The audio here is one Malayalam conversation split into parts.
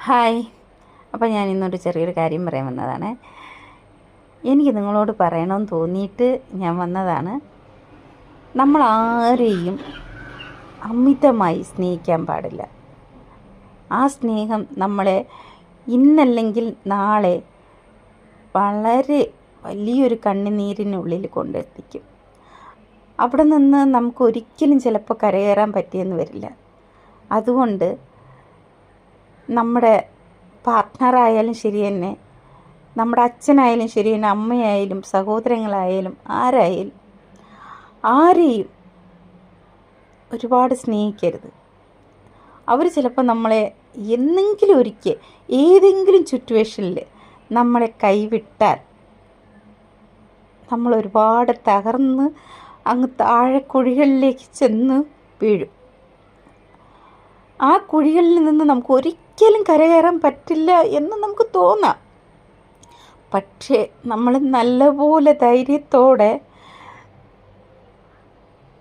ഹായ്. അപ്പോൾ ഞാൻ ഇന്നൊരു ചെറിയൊരു കാര്യം പറയാൻ വന്നതാണ്. എനിക്ക് നിങ്ങളോട് പറയണമെന്ന് തോന്നിയിട്ട് ഞാൻ വന്നതാണ്. നമ്മൾ ആരെയും അമിതമായി സ്നേഹിക്കാൻ പാടില്ല. ആ സ്നേഹം നമ്മളെ ഇന്നല്ലെങ്കിൽ നാളെ വളരെ വലിയൊരു കണ്ണുനീരിനുള്ളിൽ കൊണ്ടെത്തിക്കും. അവിടെ നിന്ന് നമുക്ക് ഒരിക്കലും ചിലപ്പോൾ കരകയറാൻ പറ്റിയെന്ന് വരില്ല. അതുകൊണ്ട് നമ്മുടെ പാർട്ട്ണറായാലും ശരി തന്നെ, നമ്മുടെ അച്ഛനായാലും ശരി തന്നെ, അമ്മയായാലും സഹോദരങ്ങളായാലും ആരെയും ഒരുപാട് സ്നേഹിക്കരുത്. അവർ ചിലപ്പോൾ നമ്മളെ എന്നെങ്കിലും ഒരിക്കൽ ഏതെങ്കിലും സിറ്റുവേഷനിൽ നമ്മളെ കൈവിട്ടാൽ നമ്മൾ ഒരുപാട് തകർന്ന് അങ്ങ് താഴെ കുഴികളിലേക്ക് ചെന്ന് വീഴും. ആ കുഴികളിൽ നിന്ന് നമുക്ക് ഒരിക്കലും കരകയറാൻ പറ്റില്ല എന്ന് നമുക്ക് തോന്നാം. പക്ഷേ നമ്മൾ നല്ലപോലെ ധൈര്യത്തോടെ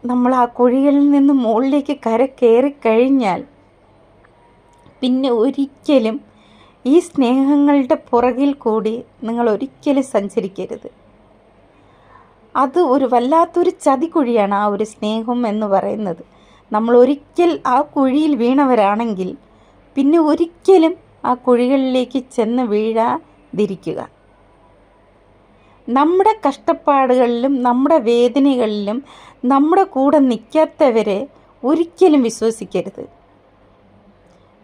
നമ്മൾ ആ കുഴികളിൽ നിന്ന് മുകളിലേക്ക് കയറിക്കഴിഞ്ഞാൽ പിന്നെ ഒരിക്കലും ഈ സ്നേഹങ്ങളുടെ പുറകിൽ കൂടി നിങ്ങൾ ഒരിക്കലും സഞ്ചരിക്കരുത്. അത് ഒരു വല്ലാത്തൊരു ചതിക്കുഴിയാണ് ആ ഒരു സ്നേഹം എന്ന് പറയുന്നത്. നമ്മൾ ഒരിക്കൽ ആ കുഴിയിൽ വീണവരാണെങ്കിൽ പിന്നെ ഒരിക്കലും ആ കുഴികളിലേക്ക് ചെന്ന് വീഴാതിരിക്കുക. നമ്മുടെ കഷ്ടപ്പാടുകളിലും നമ്മുടെ വേദനകളിലും നമ്മുടെ കൂടെ നിൽക്കാത്തവരെ ഒരിക്കലും വിശ്വസിക്കരുത്.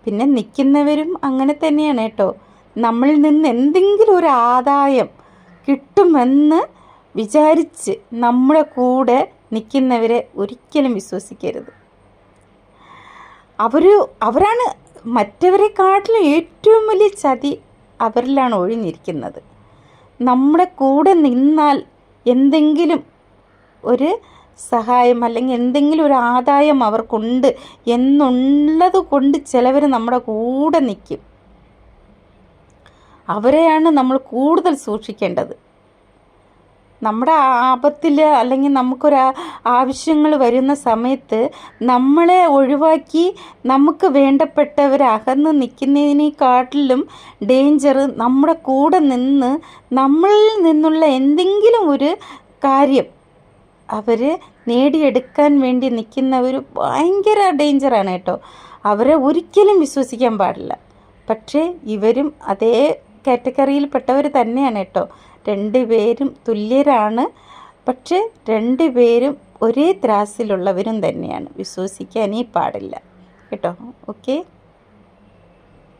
പിന്നെ നിൽക്കുന്നവരും അങ്ങനെ തന്നെയാണ് കേട്ടോ. നമ്മളിൽ നിന്ന് എന്തെങ്കിലും ഒരു ആദായം കിട്ടുമെന്ന് വിചാരിച്ച് നമ്മുടെ കൂടെ നിൽക്കുന്നവരെ ഒരിക്കലും വിശ്വസിക്കരുത്. അവരാണ് മറ്റവരെക്കാട്ടിലും ഏറ്റവും വലിയ ചതി അവരിലാണ് ഒഴിഞ്ഞിരിക്കുന്നത്. നമ്മുടെ കൂടെ നിന്നാൽ എന്തെങ്കിലും ഒരു സഹായം അല്ലെങ്കിൽ എന്തെങ്കിലും ഒരു ആദായം അവർക്കുണ്ട് എന്നുള്ളത് കൊണ്ട് ചിലവർ നമ്മുടെ കൂടെ നിൽക്കും. അവരെയാണ് നമ്മൾ കൂടുതൽ സൂക്ഷിക്കേണ്ടത്. നമ്മുടെ ആപത്തിൽ അല്ലെങ്കിൽ നമുക്കൊരു ആവശ്യങ്ങൾ വരുന്ന സമയത്ത് നമ്മളെ ഒഴിവാക്കി നമുക്ക് വേണ്ടപ്പെട്ടവർ അകന്ന് നിൽക്കുന്നതിനേക്കാട്ടിലും ഡേഞ്ചർ നമ്മുടെ കൂടെ നിന്ന് നമ്മളിൽ നിന്നുള്ള എന്തെങ്കിലും ഒരു കാര്യം അവർ നേടിയെടുക്കാൻ വേണ്ടി നിൽക്കുന്നവർ ഭയങ്കര ഡേഞ്ചറാണ് കേട്ടോ. അവരെ ഒരിക്കലും വിശ്വസിക്കാൻ പാടില്ല. പക്ഷേ ഇവരും അതേ കാറ്റഗറിയിൽപ്പെട്ടവർ തന്നെയാണ് കേട്ടോ. രണ്ടുപേരും തുല്യരാണ്. പക്ഷേ രണ്ടുപേരും ഒരേ ത്രാസിലുള്ളവരും തന്നെയാണ്. വിശ്വസിക്കാനേ പാടില്ല കേട്ടോ. ഓക്കെ.